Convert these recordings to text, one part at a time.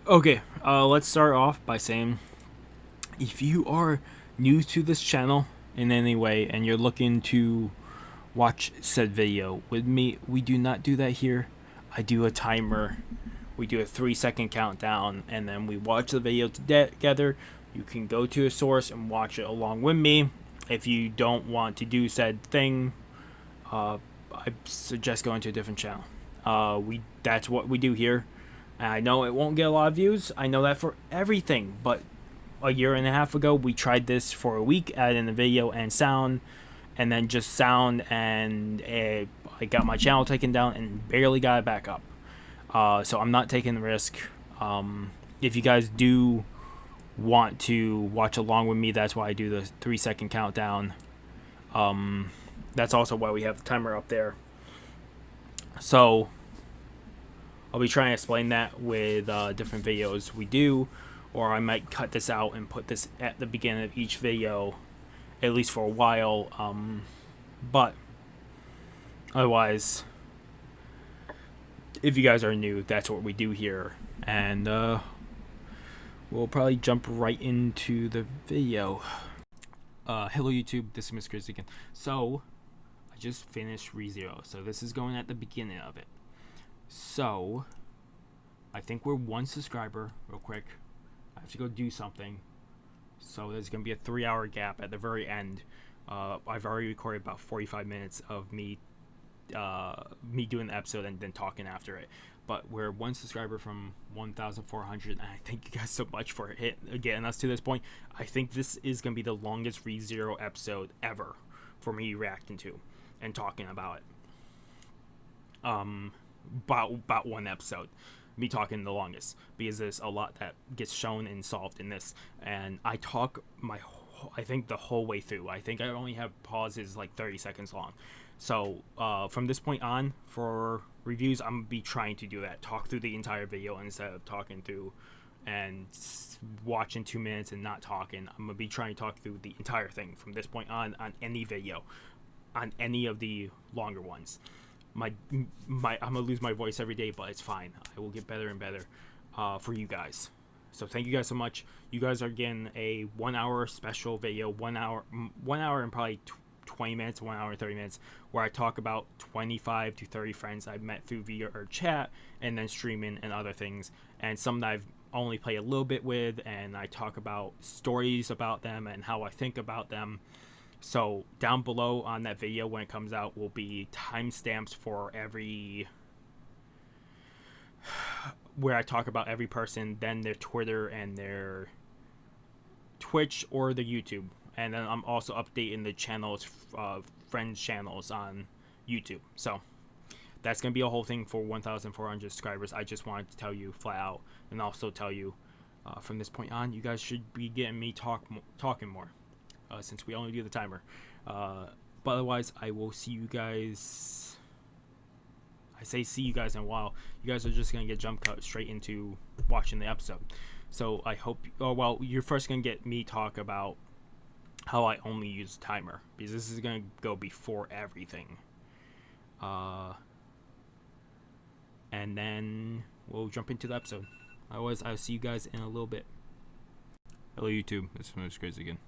Okay, let's start off by saying if you are new to this channel in any way and you're looking to watch said video with me, we do not do that here. I do a timer, we do a 3-second countdown, and then we watch the video together. You can go to a source and watch it along with me. If you don't want to do said thing, I suggest going to a different channel. That's what we do here. And I know it won't get a lot of views. I know that for everything, but a year and a half ago we tried this for a week, adding the video and sound, and then just sound, and I got my channel taken down and barely got it back up. So I'm not taking the risk. If you guys do want to watch along with me, that's why I do the 3-second countdown. That's also why we have the timer up there. So I'll be trying to explain that with different videos we do, or I might cut this out and put this at the beginning of each video, at least for a while. But otherwise, if you guys are new, that's what we do here. And we'll probably jump right into the video. Hello YouTube, this is Mr. Chris again. So, I just finished ReZero, so this is going at the beginning of it. So, I think we're 1 subscriber, real quick. I have to go do something. So there's going to be a 3-hour gap at the very end. I've already recorded about 45 minutes of me doing the episode and then talking after it. But we're 1 subscriber from 1,400, and I thank you guys so much for getting us to this point. I think this is going to be the longest ReZero episode ever for me reacting to and talking about it. About 1 episode, me talking the longest, because there's a lot that gets shown and solved in this, and I talk I think the whole way through. I think I only have pauses like 30 seconds long. So from this point on, for reviews, I'm gonna be trying to do that, talk through the entire video instead of talking through and watching 2 minutes and not talking. I'm gonna be trying to talk through the entire thing from this point on any video, on any of the longer ones. I'm gonna lose my voice every day, but it's fine. I will get better and better for you guys. So thank you guys so much. You guys are getting a 1-hour special video, 1 hour and probably 20 minutes, 1 hour and 30 minutes, where I talk about 25 to 30 friends I've met through video or chat, and then streaming and other things, and some that I've only played a little bit with, and I talk about stories about them and how I think about them. So down below on that video when it comes out will be timestamps for every, where I talk about every person, then their Twitter and their Twitch or the YouTube. And then I'm also updating the channels, friends channels on YouTube. So that's going to be a whole thing for 1,400 subscribers. I just wanted to tell you flat out, and also tell you from this point on, you guys should be getting me talking more. Since we only do the timer. But otherwise, I will see you guys. I say see you guys in a while. You guys are just going to get jump cut straight into watching the episode. So I hope, well, you're first going to get me talk about how I only use timer, because this is going to go before everything. And then we'll jump into the episode. Otherwise, I'll see you guys in a little bit. Hello YouTube, this is Mr. Chris again.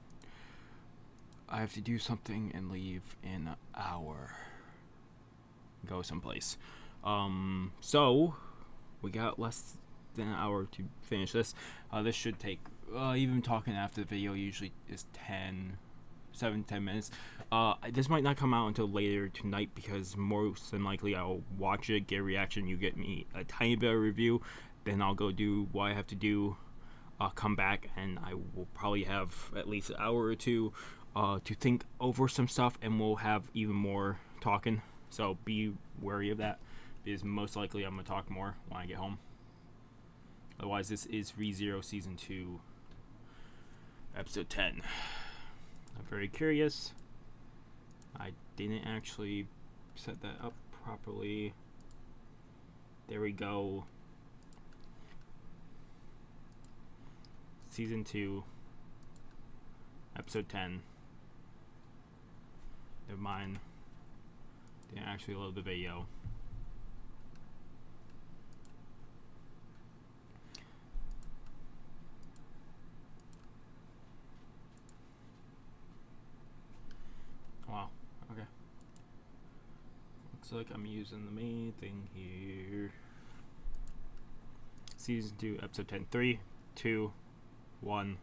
I have to do something and leave in an hour. Go someplace. So we got less than an hour to finish this. This should take, even talking after the video usually is 10 minutes. This might not come out until later tonight, because most than likely I'll watch it, get a reaction, you get me a tiny bit of review, then I'll go do what I have to do, come back, and I will probably have at least an hour or two to think over some stuff, and we'll have even more talking. So be wary of that, because most likely I'm gonna talk more when I get home. Otherwise, this is ReZero Season 2, Episode 10. I'm very curious. I didn't actually set that up properly. There we go. Season 2, Episode 10. Never mind. Didn't actually load the video. Wow. Okay. Looks like I'm using the main thing here. Season 2, episode 10. 3, 2, 1.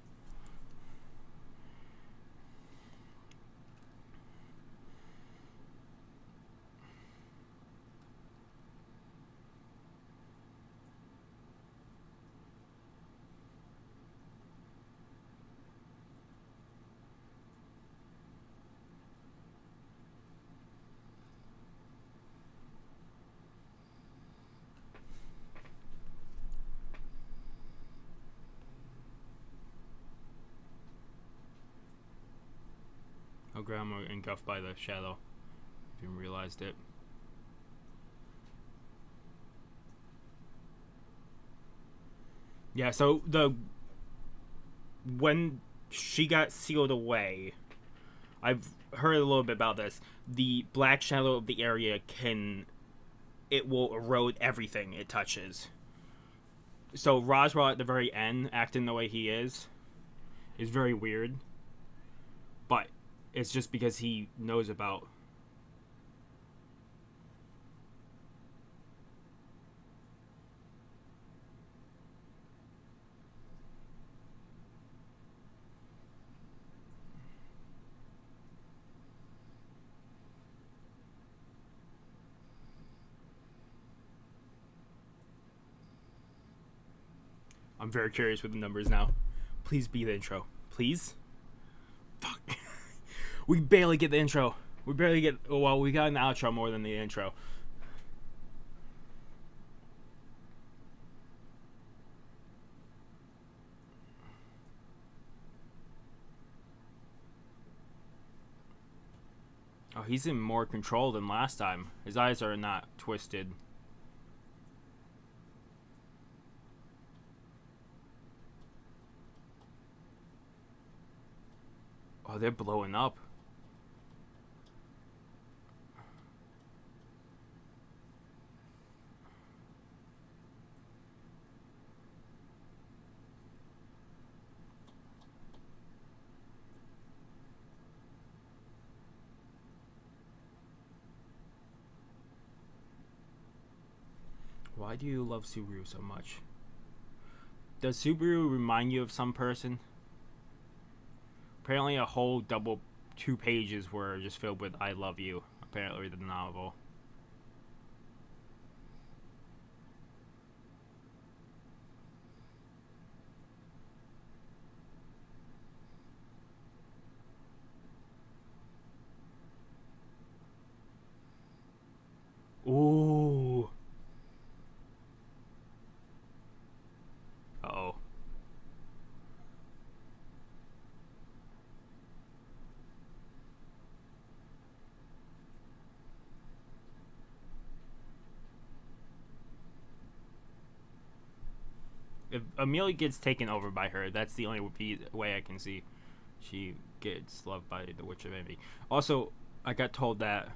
Oh, grandma engulfed by the shadow. Didn't realized it. Yeah, so when she got sealed away, I've heard a little bit about this. The black shadow of the area it will erode everything it touches. So Roswell at the very end, acting the way he is very weird. But it's just because he knows about. I'm very curious with the numbers now. Please be the intro. Please? Fuck. We barely get the intro. We barely get. Well, we got an outro more than the intro. Oh, he's in more control than last time. His eyes are not twisted. Oh, they're blowing up. Why do you love Subaru so much? Does Subaru remind you of some person? Apparently a whole double 2 pages were just filled with I love you. Apparently the novel. Ooh. Uh-oh. If Amelia gets taken over by her, that's the only way I can see she gets loved by the Witch of Envy. Also, I got told that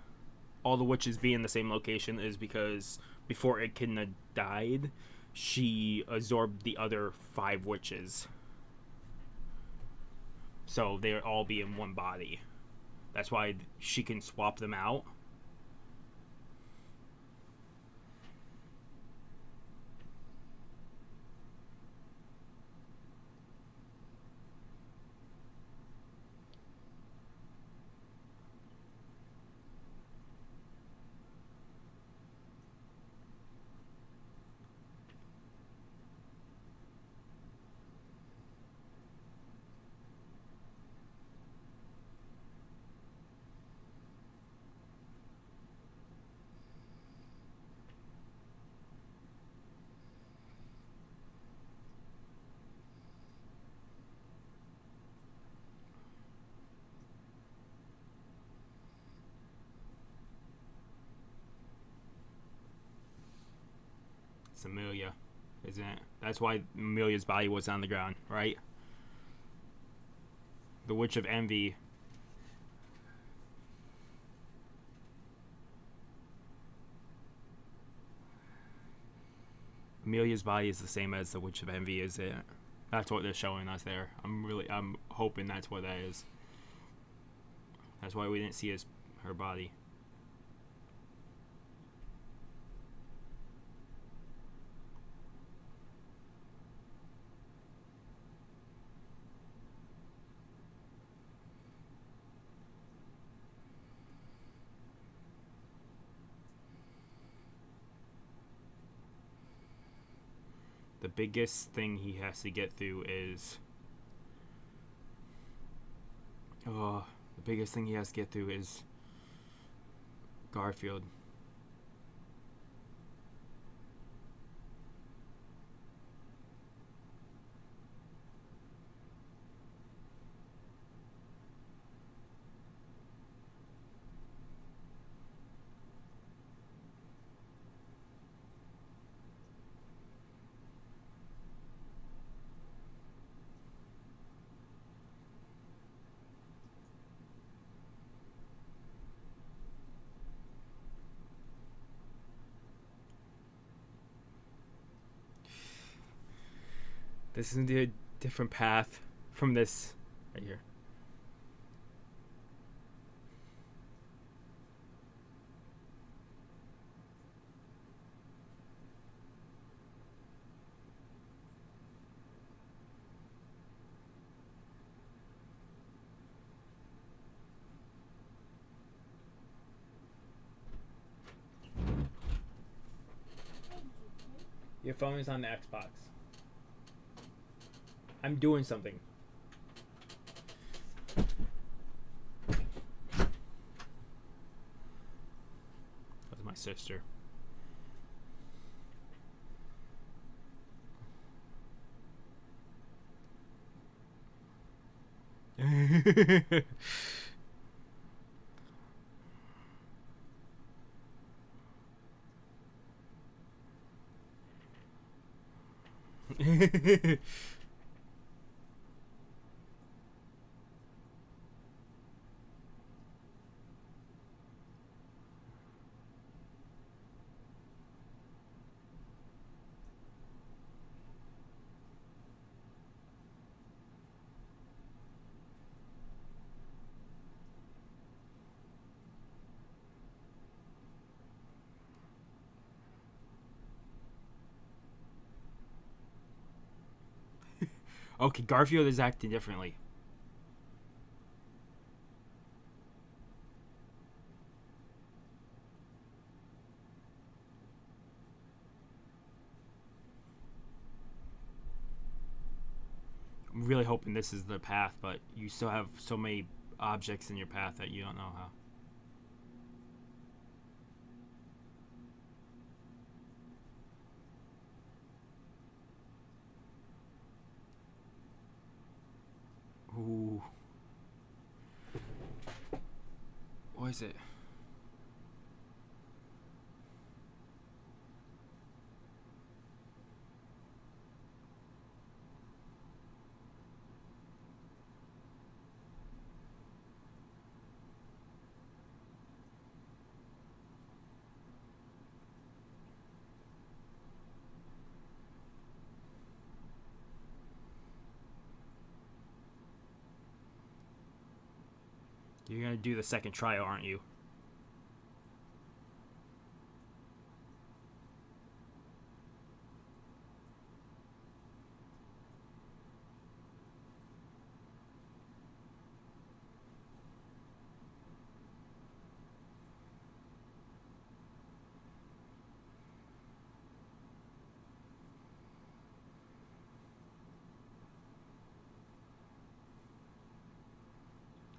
all the witches being in the same location is because before Echidna died, she absorbed the other 5 witches. So they all be in one body. That's why she can swap them out. It's Amelia, isn't it? That's why Amelia's body was on the ground, right? The Witch of Envy. Amelia's body is the same as the Witch of Envy, is it? That's what they're showing us there. I'm hoping that's what that is. That's why we didn't see her body. The biggest thing he has to get through is... the biggest thing he has to get through is Garfield. This is a different path from this right here. Your phone is on the Xbox. I'm doing something. That's my sister. Okay, Garfield is acting differently. I'm really hoping this is the path, but you still have so many objects in your path that you don't know how. Ooh. What is it? You're gonna do the second trial, aren't you?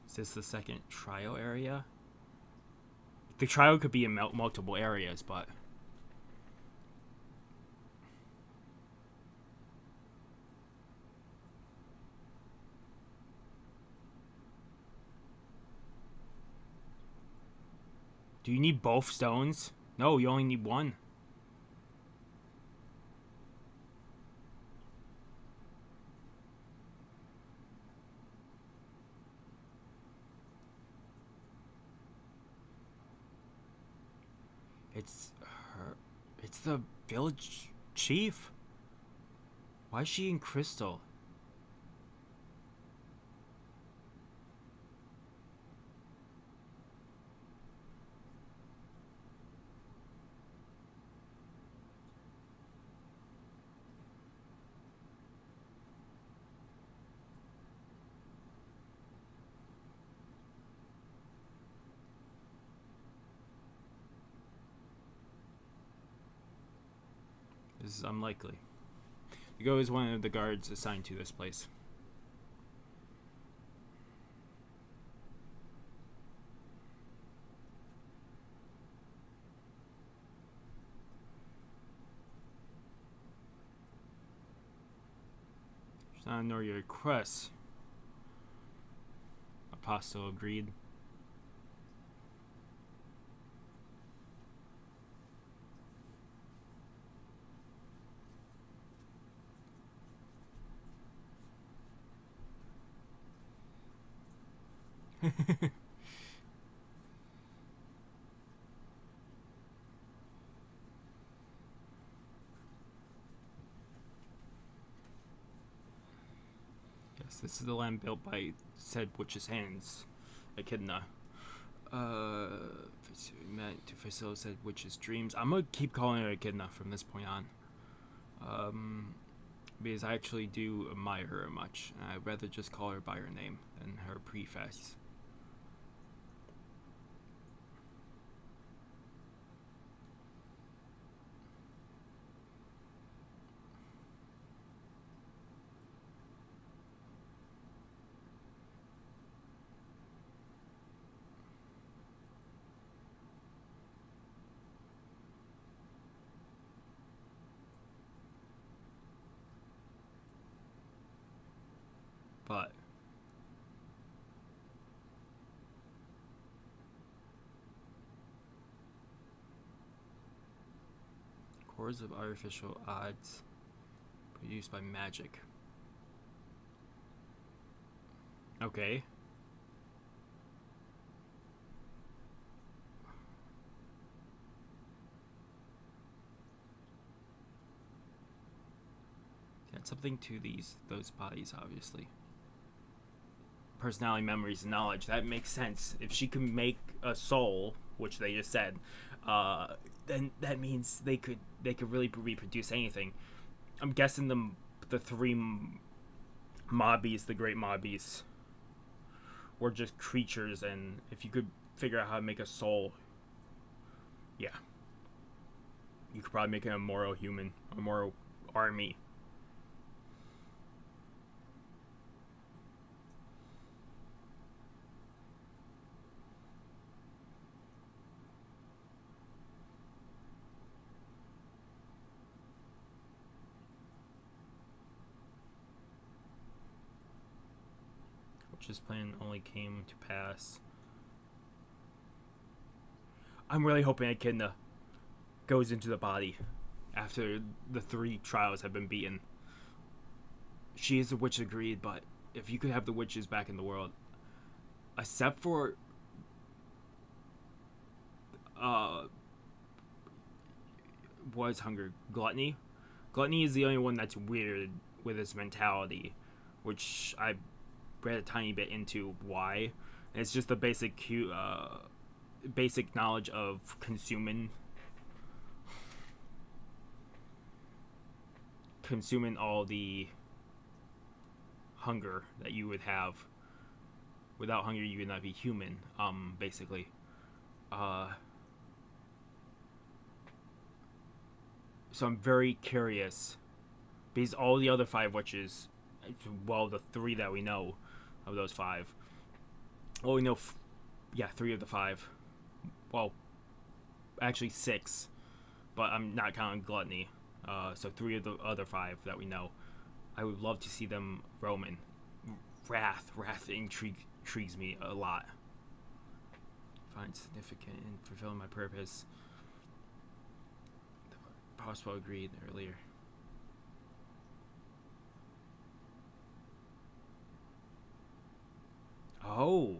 Is this the second trial area? The trial could be in multiple areas, but... Do you need both stones? No, you only need one. It's her. It's the village Chief? Why is she in crystal? This is unlikely. Hugo is one of the guards assigned to this place. Should not ignore your requests. Apostle agreed. Yes, this is the land built by said witch's hands, Echidna. Meant to fulfill said witch's dreams. I'm gonna keep calling her Echidna from this point on. Because I actually do admire her much, and I'd rather just call her by her name than her prefix. But cores of artificial odds produced by magic. Okay. Add something to those bodies, obviously. Personality, memories, and knowledge. That makes sense. If she can make a soul, which they just said, then that means they could really reproduce anything. I'm guessing the three mobbies, the great mobbies, were just creatures, and if you could figure out how to make a soul, yeah, you could probably make an immortal human, a immortal army. This plan only came to pass. I'm really hoping Echidna goes into the body after the 3 trials have been beaten. She is a witch, agreed, but if you could have the witches back in the world, except for what is hunger? Gluttony? Gluttony is the only one that's weird with its mentality, which I read a tiny bit into why. And it's just the basic knowledge of consuming all the hunger that you would have. Without hunger, you would not be human. Basically. So I'm very curious, because all the other 5 witches, well, the 3 that we know of those 5. Well, we know, 3 of the 5. Well, actually 6, but I'm not counting Gluttony. So 3 of the other 5 that we know. I would love to see them Roman. Wrath intrigues me a lot. Find significant in fulfilling my purpose. The Possible agreed earlier. Oh.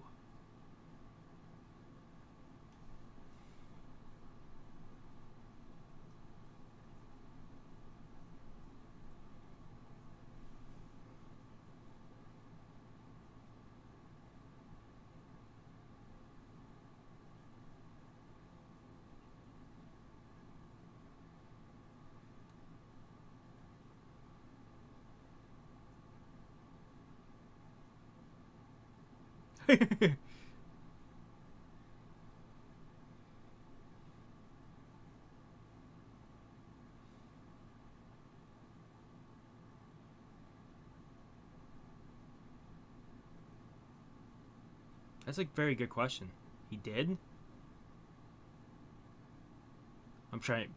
That's a very good question. He did? I'm trying.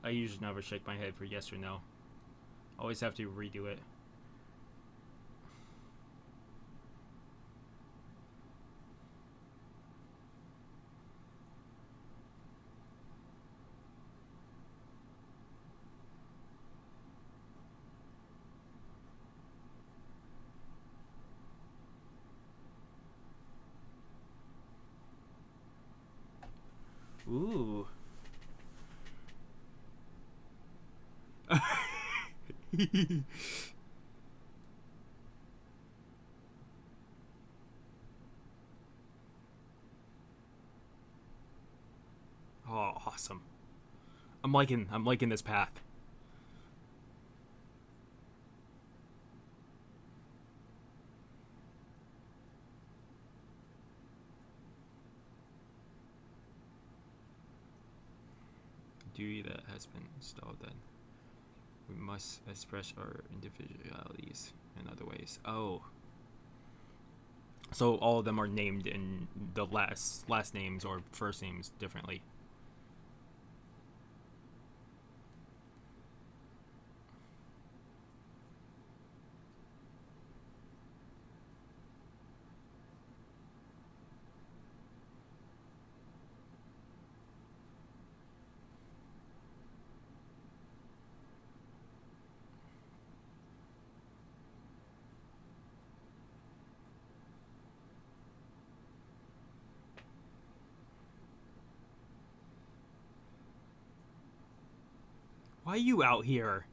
I usually never shake my head for yes or no. Always have to redo it. Ooh. Oh, awesome. I'm liking this path. Duty that has been installed, then we must express our individualities in other ways. Oh. So all of them are named in the last names or first names differently. Why are you out here?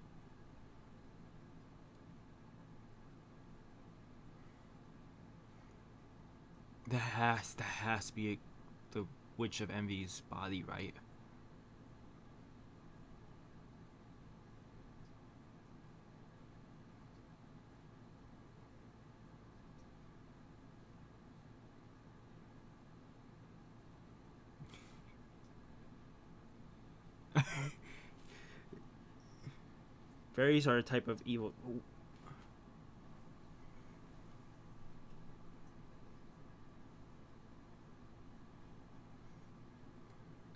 That has to be the Witch of Envy's body, right? Fairies are a type of evil.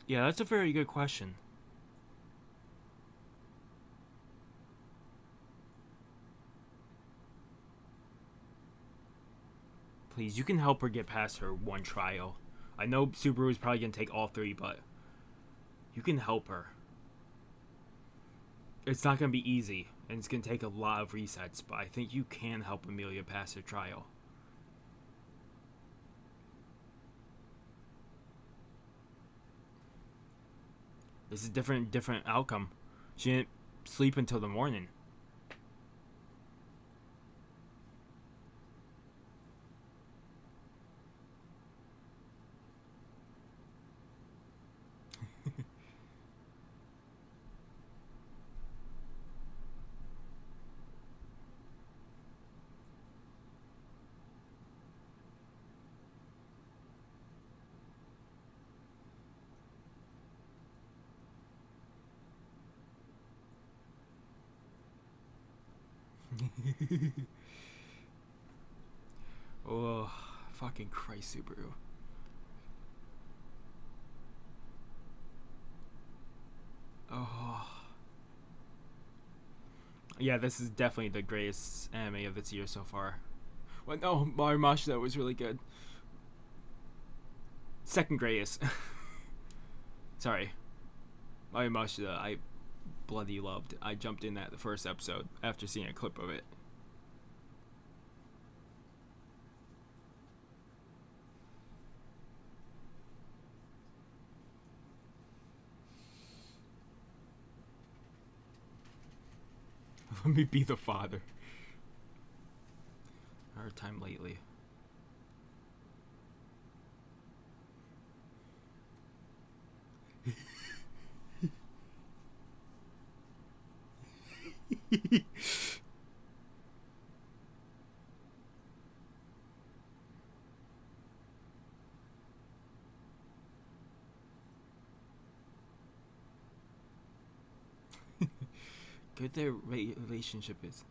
Yeah, that's a very good question. Please, you can help her get past her one trial. I know Subaru is probably gonna take all three, but you can help her. It's not gonna be easy, and it's gonna take a lot of resets, but I think you can help Amelia pass her trial. This is different outcome. She didn't sleep until the morning. Oh, fucking Christ, Subaru. Oh. Yeah, this is definitely the greatest anime of this year so far. Well, no, Marimashita was really good. Second greatest. Sorry. Marimashita, I bloody loved. I jumped in at the first episode after seeing a clip of it. Let me be the father. Hard time lately. good their relationship is.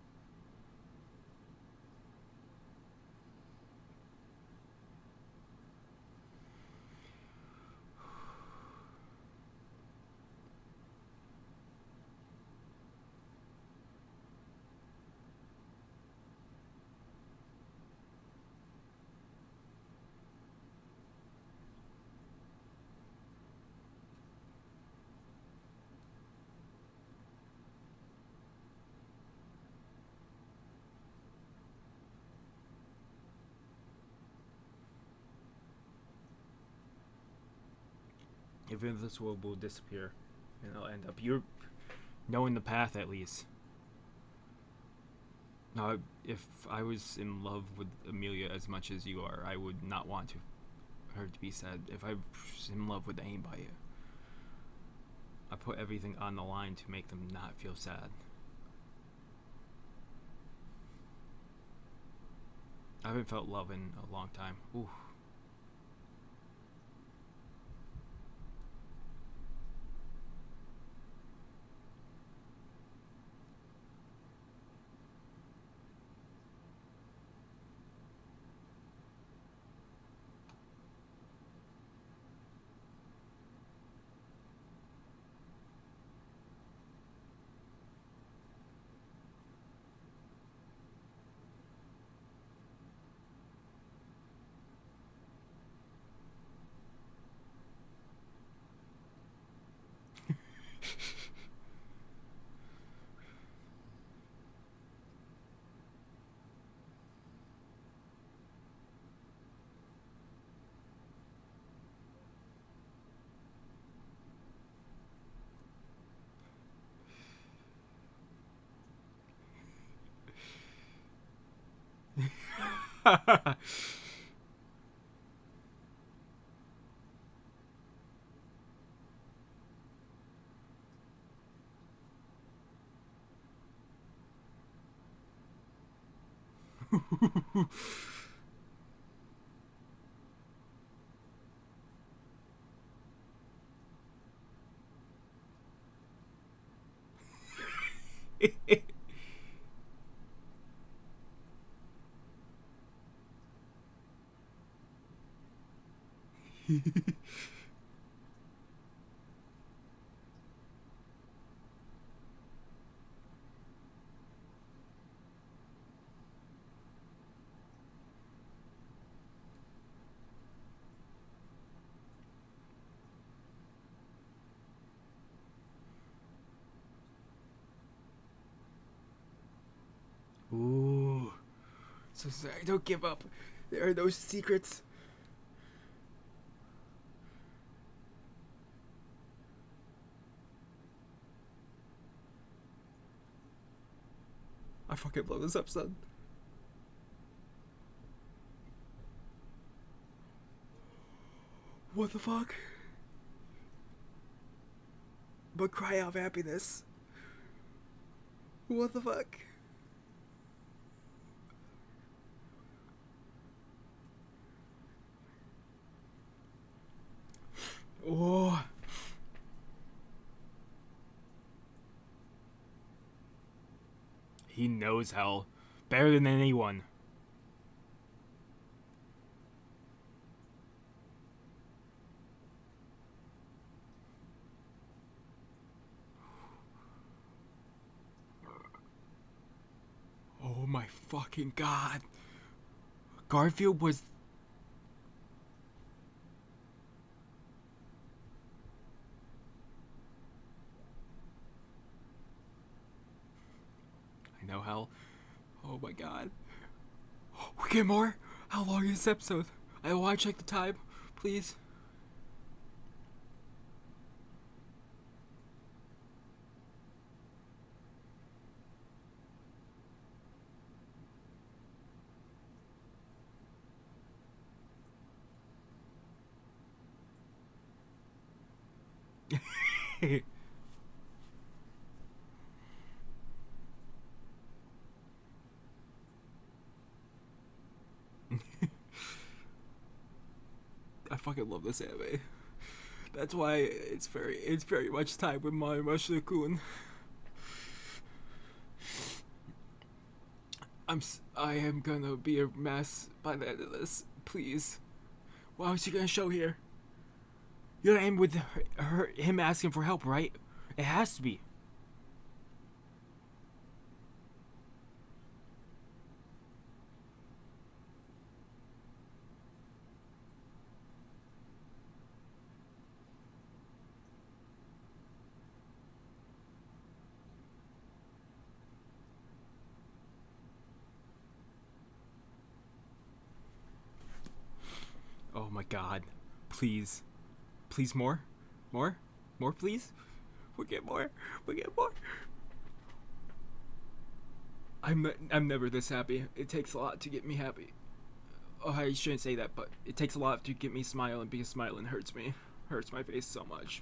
Even this world will disappear, and I'll end up. You're knowing the path at least. Now, if I was in love with Amelia as much as you are, I would not want her to be sad. If I was in love with anybody, I put everything on the line to make them not feel sad. I haven't felt love in a long time. Ooh. Ooh. So sorry, don't give up. There are no secrets. I fucking love this episode. What the fuck? But cry out of happiness. What the fuck? Oh. He knows hell better than anyone. Oh my fucking god. Garfield was... I know hell. Oh my god. We get more? How long is this episode? I want to check the time, please. I fucking love this anime. That's why it's very much tied with my Mushroom-kun. I am gonna be a mess by the end of this. Please. What else you gonna show here? You're gonna end with him asking for help, right? It has to be. Oh my god. Please. Please more? More? More please? We get more. We get more. I'm never this happy. It takes a lot to get me happy. Oh, I shouldn't say that, but it takes a lot to get me smiling because smiling hurts me. Hurts my face so much.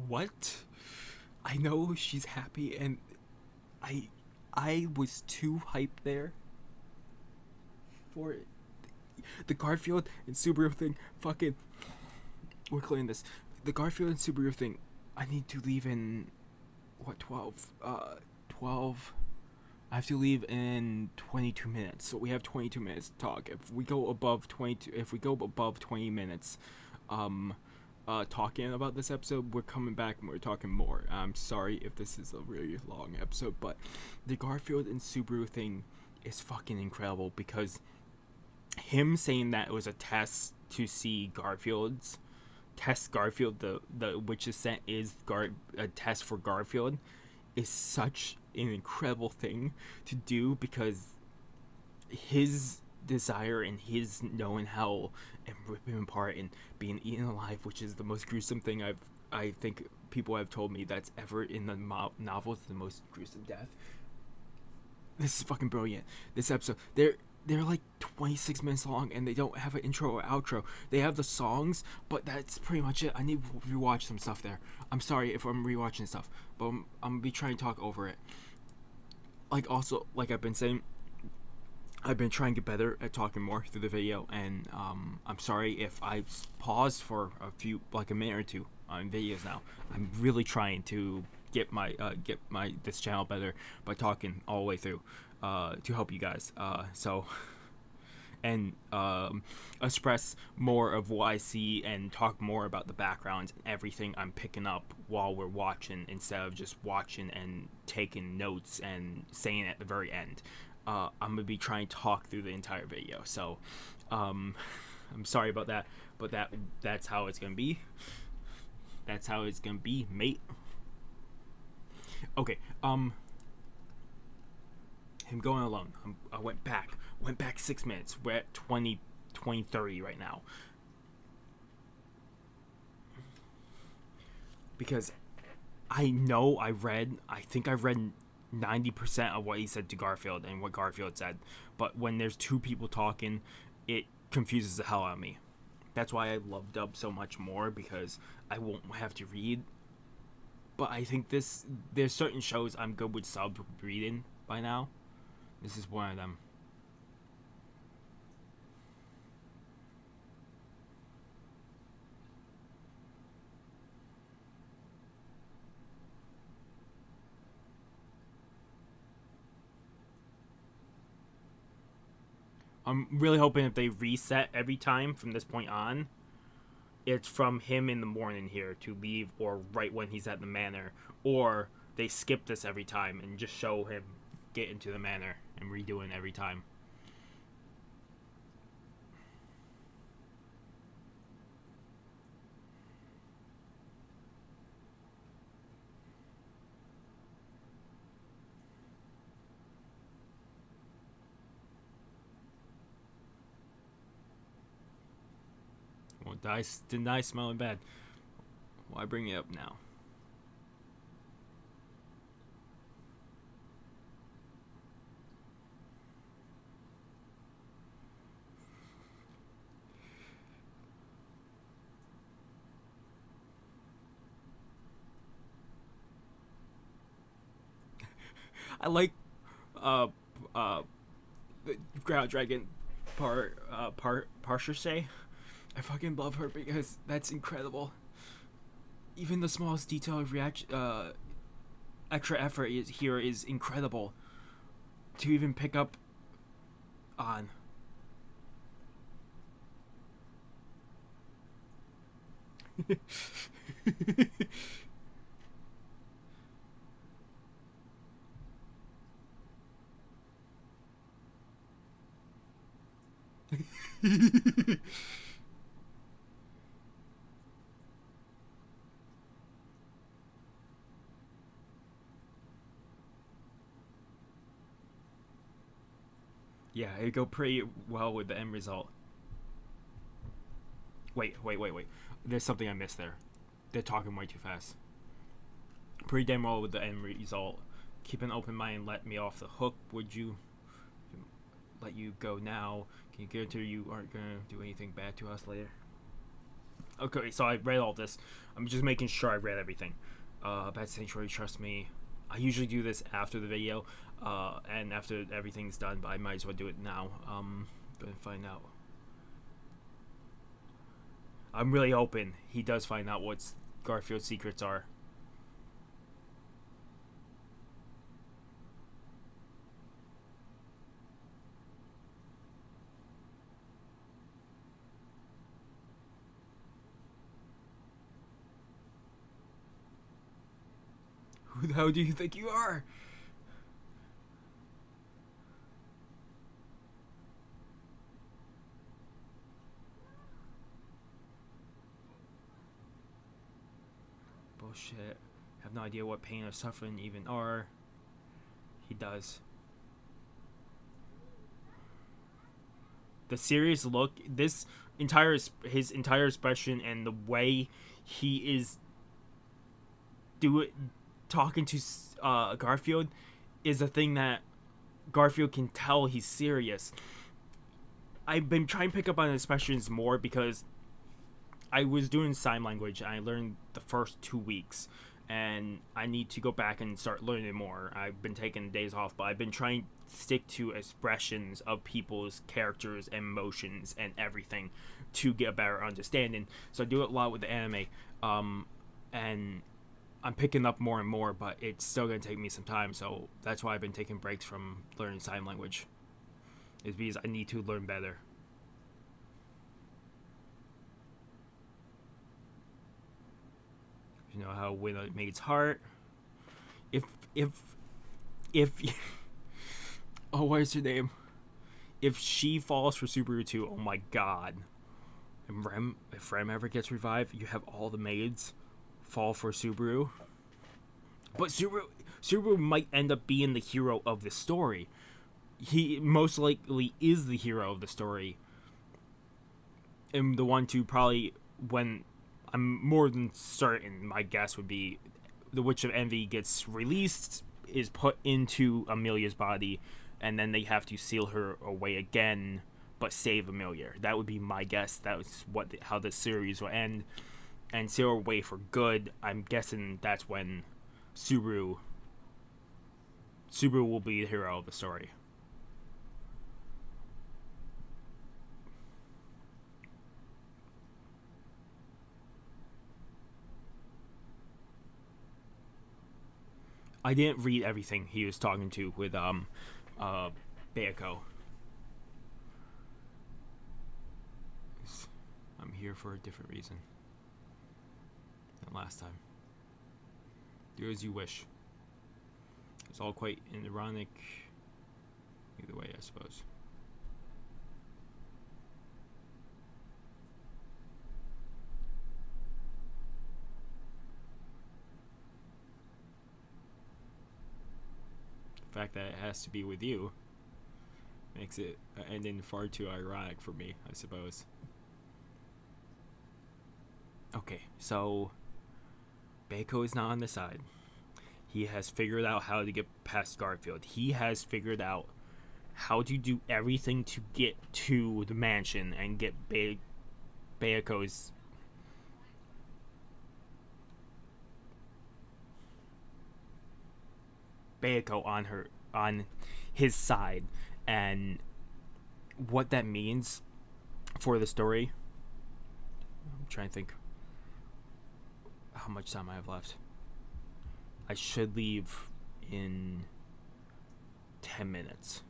What? I know she's happy, and I I was too hyped there for it. The Garfield and Subaru thing. Fucking, we're clearing this. The Garfield and Subaru thing. I need to leave in what 12? 12. I have to leave in 22 minutes. So we have 22 minutes to talk. If we go above 22, if we go above 20 minutes, talking about this episode, we're coming back and we're talking more. I'm sorry if this is a really long episode, but the Garfield and Subaru thing is fucking incredible because him saying that it was a test to see Garfield's test Garfield the witch's scent is a test for Garfield is such an incredible thing to do because his desire and his knowing hell and ripping him apart and being eaten alive, which is the most gruesome thing I think people have told me that's ever in the novels, the most gruesome death. This is fucking brilliant. This episode, they're like 26 minutes long and they don't have an intro or outro. They have the songs, but that's pretty much it. I need to rewatch some stuff there. I'm sorry if I'm rewatching stuff, but I'm gonna be trying to talk over it. Like also, like I've been saying, I've been trying to get better at talking more through the video, and I'm sorry if I paused for a minute or two on videos now. I'm really trying to get my this channel better by talking all the way through to help you guys. And express more of what I see and talk more about the backgrounds and everything I'm picking up while we're watching instead of just watching and taking notes and saying at the very end. I'm gonna be trying to talk through the entire video, so I'm sorry about that, but that's how it's gonna be. That's how it's gonna be, mate. Okay, him going alone. I went back 6 minutes. We're at 20 30 right now. Because I think I read 90% of what he said to Garfield and what Garfield said. But when there's two people talking, it confuses the hell out of me. That's why I love dub so much more, because I won't have to read. But I think there's certain shows I'm good with sub reading by now. This is one of them. I'm really hoping if they reset every time from this point on, it's from him in the morning here to leave, or right when he's at the manor, or they skip this every time and just show him get into the manor and redoing every time. Well, deny smelling bad. Why bring it up now? I like uh uh the Ground Dragon Parshase. I fucking love her because that's incredible. Even the smallest detail of reaction, extra effort here is incredible to even pick up on. Yeah, it'd go pretty well with the end result. Wait. There's something I missed there. They're talking way too fast. Pretty damn well with the end result. Keep an open mind and let me off the hook. Would you let you go now? Can you guarantee you aren't gonna do anything bad to us later? Okay, so I read all this. I'm just making sure I read everything. Bad Sanctuary, trust me. I usually do this after the video, and after everything's done, but I might as well do it now. Gonna find out. I'm really hoping he does find out what Garfield's secrets are. Who the hell do you think you are? Bullshit. Have no idea what pain or suffering even are. He does. The serious look, his entire expression and the way he is talking to Garfield is a thing that Garfield can tell he's serious. I've been trying to pick up on expressions more because I was doing sign language and I learned the first 2 weeks, and I need to go back and start learning more. I've been taking days off, but I've been trying to stick to expressions of people's characters and emotions and everything to get a better understanding. So I do it a lot with the anime, and I'm picking up more and more, but it's still going to take me some time. So that's why I've been taking breaks from learning sign language, is because I need to learn better. You know how win a mate's heart. If oh, what is her name? If she falls for Subaru 2, oh my god. And if Rem ever gets revived, you have all the maids fall for Subaru. But Subaru might end up being the hero of the story. He most likely is the hero of the story. And the one to probably, when I'm more than certain, my guess would be the Witch of Envy gets released, is put into Amelia's body, and then they have to seal her away again, but save Amelia. That would be my guess. That's how the series will end, and seal her away for good. I'm guessing that's when Subaru will be the hero of the story. I didn't read everything he was talking to with Bayako. I'm here for a different reason than last time. Do as you wish. It's all quite ironic. Either way, I suppose. The fact that it has to be with you makes it ending far too ironic for me, I suppose. Okay, so Bayako is not on the side. He has figured out how to get past Garfield. He has figured out how to do everything to get to the mansion and get Bayako's Bayako on on his side, and what that means for the story. I'm trying to think how much time I have left. I should leave in 10 minutes.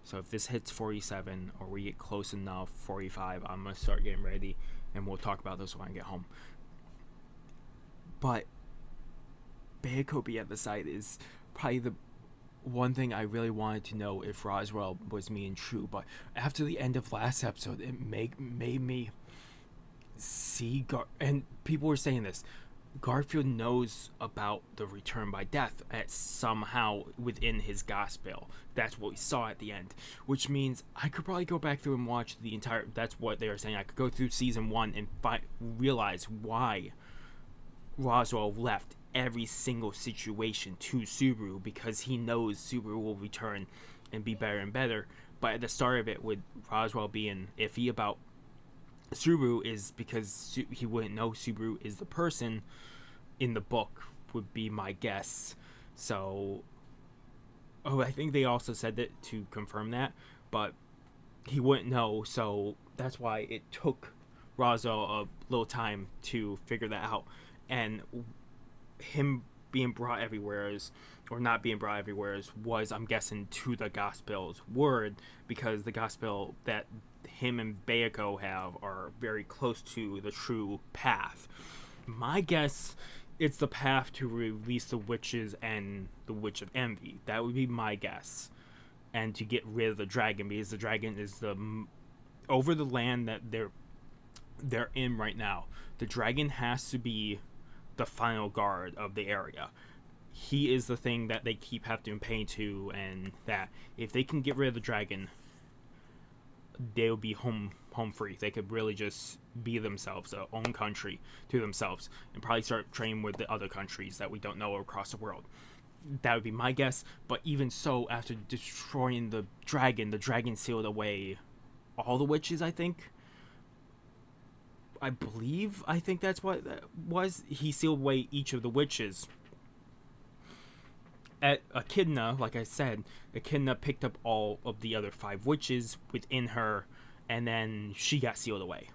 So if this hits 47 or we get close enough, 45, I'm going to start getting ready and we'll talk about this when I get home. But Bayako being at the site is probably the one thing I really wanted to know if Roswell was me and true. But after the end of last episode, it made me see and people were saying this. Garfield knows about the return by death at somehow within his gospel. That's what we saw at the end, which means I could probably go back through and watch the entire. That's what they were saying. I could go through season 1 and realize why Roswell left every single situation to Subaru, because he knows Subaru will return and be better and better. But at the start of it, with Roswell being iffy about Subaru, is because he wouldn't know Subaru is the person in the book, would be my guess. So, I think they also said that to confirm that, but he wouldn't know, so that's why it took Roswell a little time to figure that out. And him being brought everywhere or not being brought everywhere was, I'm guessing, to the Gospel's word, because the Gospel that him and Bayako have are very close to the true path. My guess, it's the path to release the witches and the Witch of Envy. That would be my guess. And to get rid of the dragon, because the dragon is over the land that they're in right now. The dragon has to be the final guard of the area. He is the thing that they keep having to pay to, and that if they can get rid of the dragon, they'll be home free. They could really just be themselves, their own country to themselves, and probably start trading with the other countries that we don't know across the world. That would be my guess. But even so, after destroying the dragon sealed away all the witches, I think that's what that was. He sealed away each of the witches. At Echidna, like I said, Echidna picked up all of the other 5 witches within her, and then she got sealed away.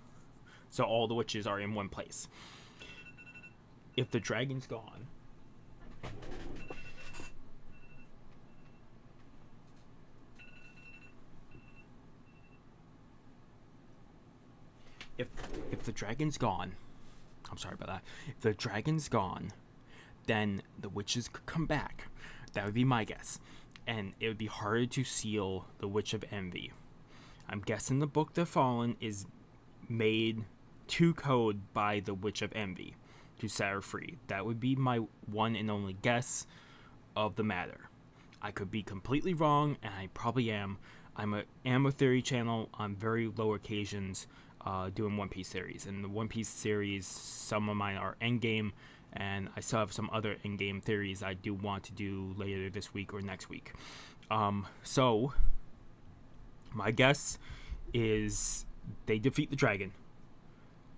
So all the witches are in one place. If the dragon's gone, if the dragon's gone, I'm sorry about that. If the dragon's gone, then the witches could come back. That would be my guess. And it would be harder to seal the Witch of Envy. I'm guessing the Book The Fallen is made to code by the Witch of Envy to set her free. That would be my one and only guess of the matter. I could be completely wrong, and I probably am. I'm a Ammo Theory channel on very low occasions, doing One Piece series. And the One Piece series, some of mine are endgame, and I still have some other in-game theories I do want to do later this week or next week. So, my guess is they defeat the dragon.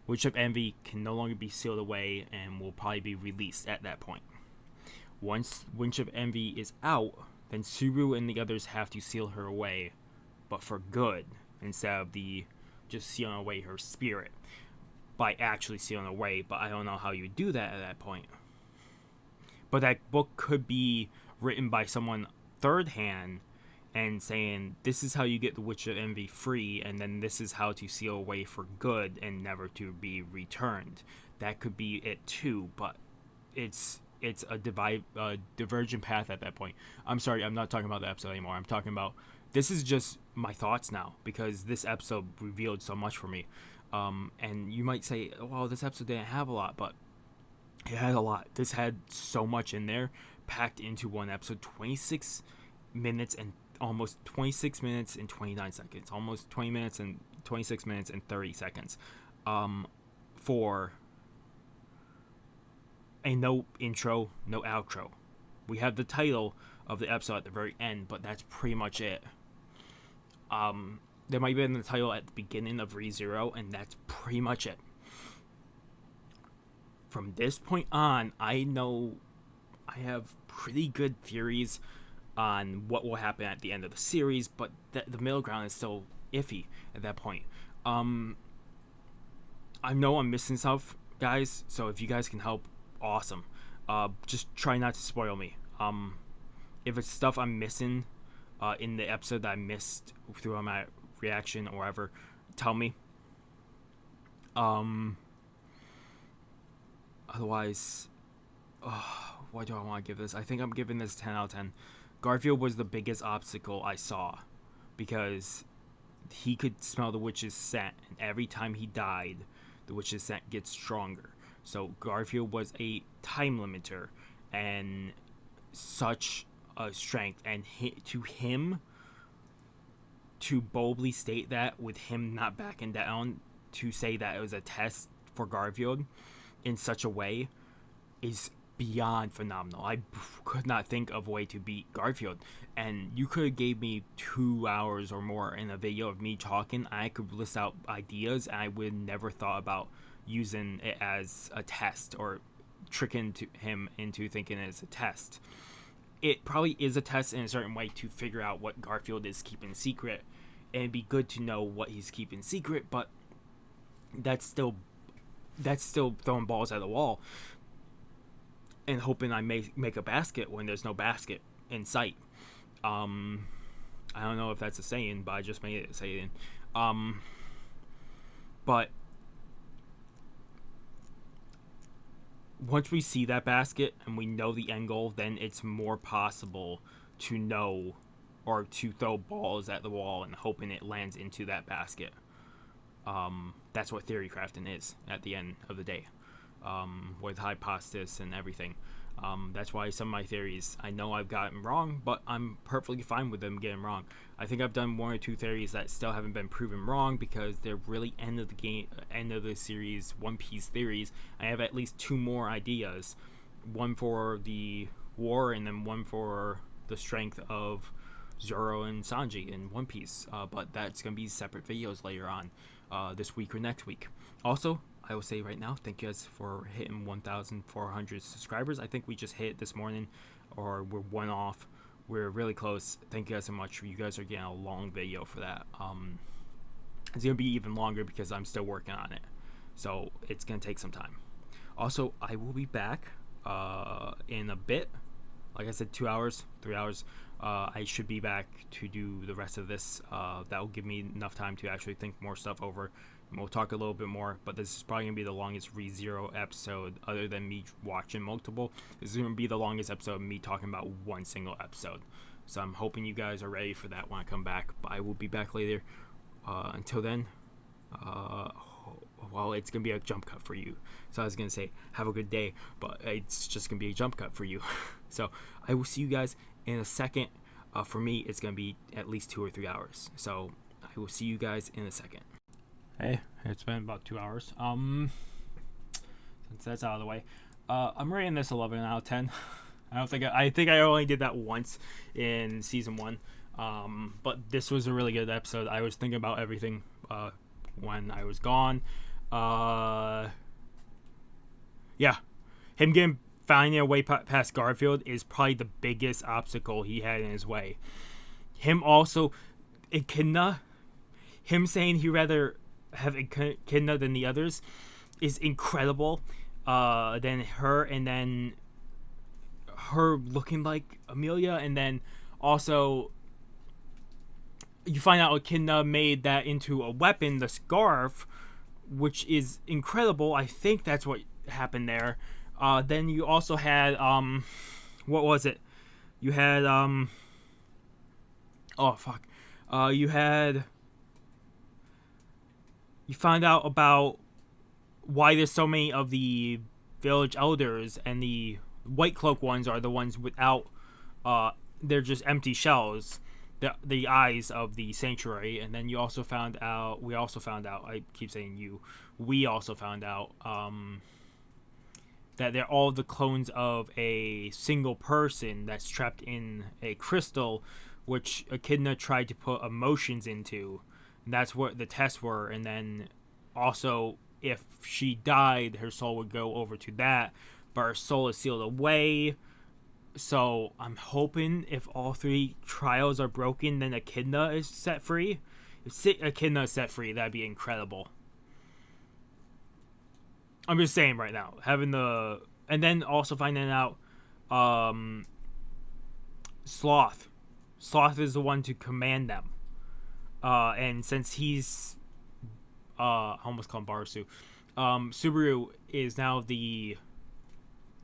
Witch of Envy can no longer be sealed away and will probably be released at that point. Once Witch of Envy is out, then Subaru and the others have to seal her away, but for good, instead of just sealing away her spirit. By actually sealing away, but I don't know how you do that at that point. But that book could be written by someone third hand and saying, this is how you get the Witch of Envy free, and then this is how to seal away for good and never to be returned. That could be it too, but it's a divergent path at that point. I'm sorry, I'm not talking about the episode anymore. I'm talking about, this is just my thoughts now, because this episode revealed so much for me. And you might say, well, this episode didn't have a lot, but it had a lot. This had so much in there, packed into one episode. 26 minutes and 29 seconds. Almost 20 minutes and 26 minutes and 30 seconds. For a no intro, no outro. We have the title of the episode at the very end, but that's pretty much it. There might have been the title at the beginning of ReZero, and that's pretty much it. From this point on, I know I have pretty good theories on what will happen at the end of the series, but the middle ground is still iffy at that point. I know I'm missing stuff, guys, so if you guys can help, awesome. Just try not to spoil me. If it's stuff I'm missing in the episode that I missed through my reaction or whatever, tell me. Otherwise, what do I want to give this? I think I'm giving this 10 out of 10. Garfield was the biggest obstacle I saw because he could smell the witch's scent, and every time he died, the witch's scent gets stronger. So Garfield was a time limiter and such a strength, and to him to boldly state that with him not backing down, to say that it was a test for Garfield in such a way is beyond phenomenal. I could not think of a way to beat Garfield, and you could have gave me 2 hours or more in a video of me talking. I could list out ideas, and I would never thought about using it as a test or tricking him into thinking it's a test. It probably is a test in a certain way to figure out what Garfield is keeping secret, and it'd be good to know what he's keeping secret, but that's still throwing balls at the wall and hoping I make a basket when there's no basket in sight. I don't know if that's a saying, but I just made it a saying. But once we see that basket and we know the end goal, then it's more possible to know or to throw balls at the wall and hoping it lands into that basket. That's what theory crafting is at the end of the day. With hypothesis and everything. That's why some of my theories, I know I've gotten wrong, but I'm perfectly fine with them getting wrong. I think I've done 1 or 2 theories that still haven't been proven wrong because they're really end of the series One Piece theories. I have at least 2 more ideas, one for the war and then one for the strength of Zoro and Sanji in One Piece. But that's gonna be separate videos later on, this week or next week. Also, I will say right now, thank you guys for hitting 1,400 subscribers. I think we just hit it this morning, or we're 1 off. We're really close. Thank you guys so much. You guys are getting a long video for that. It's gonna be even longer because I'm still working on it, so it's gonna take some time. Also, I will be back in a bit. Like I said, 2 hours, 3 hours. I should be back to do the rest of this. That will give me enough time to actually think more stuff over. And we'll talk a little bit more, but this is probably going to be the longest ReZero episode other than me watching multiple. This is going to be the longest episode of me talking about one single episode. So I'm hoping you guys are ready for that when I come back, but I will be back later. Until then, well, it's going to be a jump cut for you. So I was going to say, have a good day, but it's just going to be a jump cut for you. So I will see you guys in a second. For me, it's going to be at least 2 or 3 hours. So I will see you guys in a second. Hey, it's been about 2 hours. Since that's out of the way, I'm rating this 11 out of 10. I think I only did that once in season 1. But this was a really good episode. I was thinking about everything when I was gone. Yeah, him finding a way past Garfield is probably the biggest obstacle he had in his way. Him also, Echidna, him saying he'd rather have Echidna than the others is incredible. Than her, and then her looking like Amelia, and then also you find out Echidna made that into a weapon, the scarf, which is incredible. I think that's what happened there. Then you also had what was it? You had you find out about why there's so many of the village elders, and the white cloak ones are the ones without they're just empty shells, the eyes of the sanctuary. And then we also found out, we also found out that they're all the clones of a single person that's trapped in a crystal, which Echidna tried to put emotions into, and that's what the tests were. And then also, if she died, her soul would go over to that, but her soul is sealed away So I'm hoping if all 3 trials are broken, then Echidna is set free. If Echidna is set free, that'd be incredible. I'm just saying right now, having the, and then also finding out, Sloth. Sloth is the one to command them. And since he's, I almost called him Barasu. Subaru is now the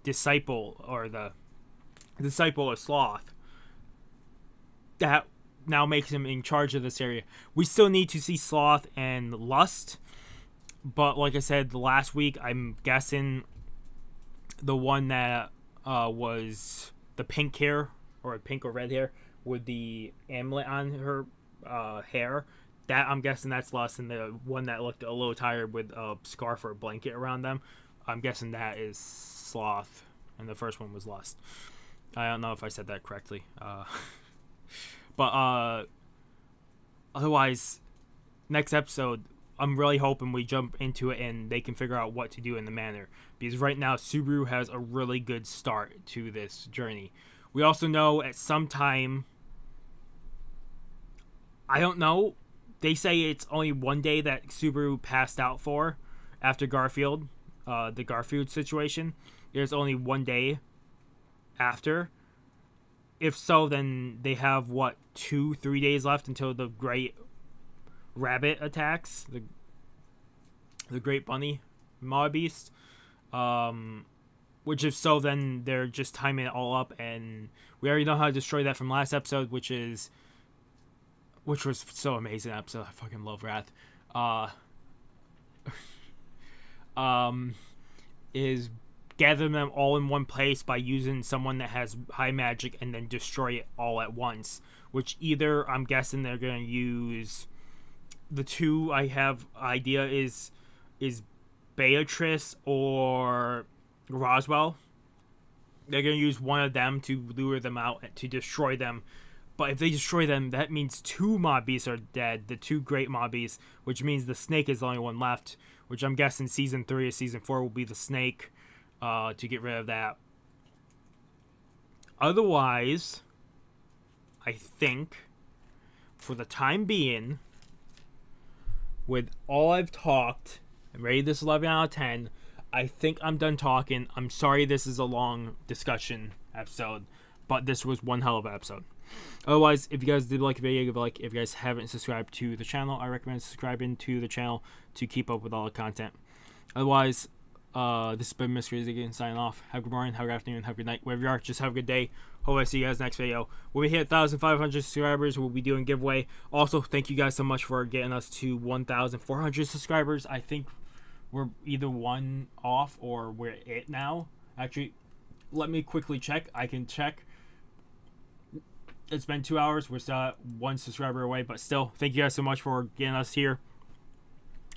disciple, or the disciple of Sloth. That now makes him in charge of this area. We still need to see Sloth and Lust, but like I said last week, I'm guessing the one that was the pink hair, or pink or red hair, with the amulet on her hair, that I'm guessing that's Lust, and the one that looked a little tired with a scarf or a blanket around them, I'm guessing that is Sloth, and the first one was Lust. I don't know if I said that correctly. But otherwise, next episode, I'm really hoping we jump into it and they can figure out what to do in the manor. Because right now, Subaru has a really good start to this journey. We also know at some time, I don't know, they say it's only one day that Subaru passed out for after Garfield, the Garfield situation. There's only one day after. If so, then they have, 2-3 days left until the Great Rabbit attacks, the Great Bunny Maw Beast. Which if so, then they're just timing it all up, and we already know how to destroy that from last episode, which was so amazing episode. I fucking love Wrath. Is gather them all in one place by using someone that has high magic and then destroy it all at once. Which either, I'm guessing they're going to use, the 2 I have idea is Beatrice or Roswell. They're going to use one of them to lure them out, to destroy them. But if they destroy them, that means 2 mob beasts are dead, the 2 great mob beasts, which means the snake is the only one left, which I'm guessing season 3 or season 4 will be the snake, to get rid of that. Otherwise, I think, for the time being, with all I've talked, and rated this 11 out of 10, I think I'm done talking. I'm sorry this is a long discussion episode, but this was one hell of an episode. Otherwise, if you guys did like the video, give a like. If you guys haven't subscribed to the channel, I recommend subscribing to the channel to keep up with all the content. Otherwise, this has been Mr. Crazy signing off. Have a good morning, have a good afternoon, have a good night. Wherever you are, just have a good day. Hope I see you guys next video. When we hit 1,500 subscribers, we'll be doing giveaway. Also, thank you guys so much for getting us to 1,400 subscribers. I think we're either one off or we're it now. Actually, let me quickly check. I can check. It's been 2 hours. We're still at 1 subscriber away, but still, thank you guys so much for getting us here.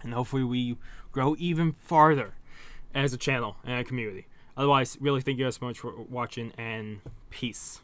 And hopefully we grow even farther as a channel and a community. Otherwise, really thank you guys so much for watching, and peace.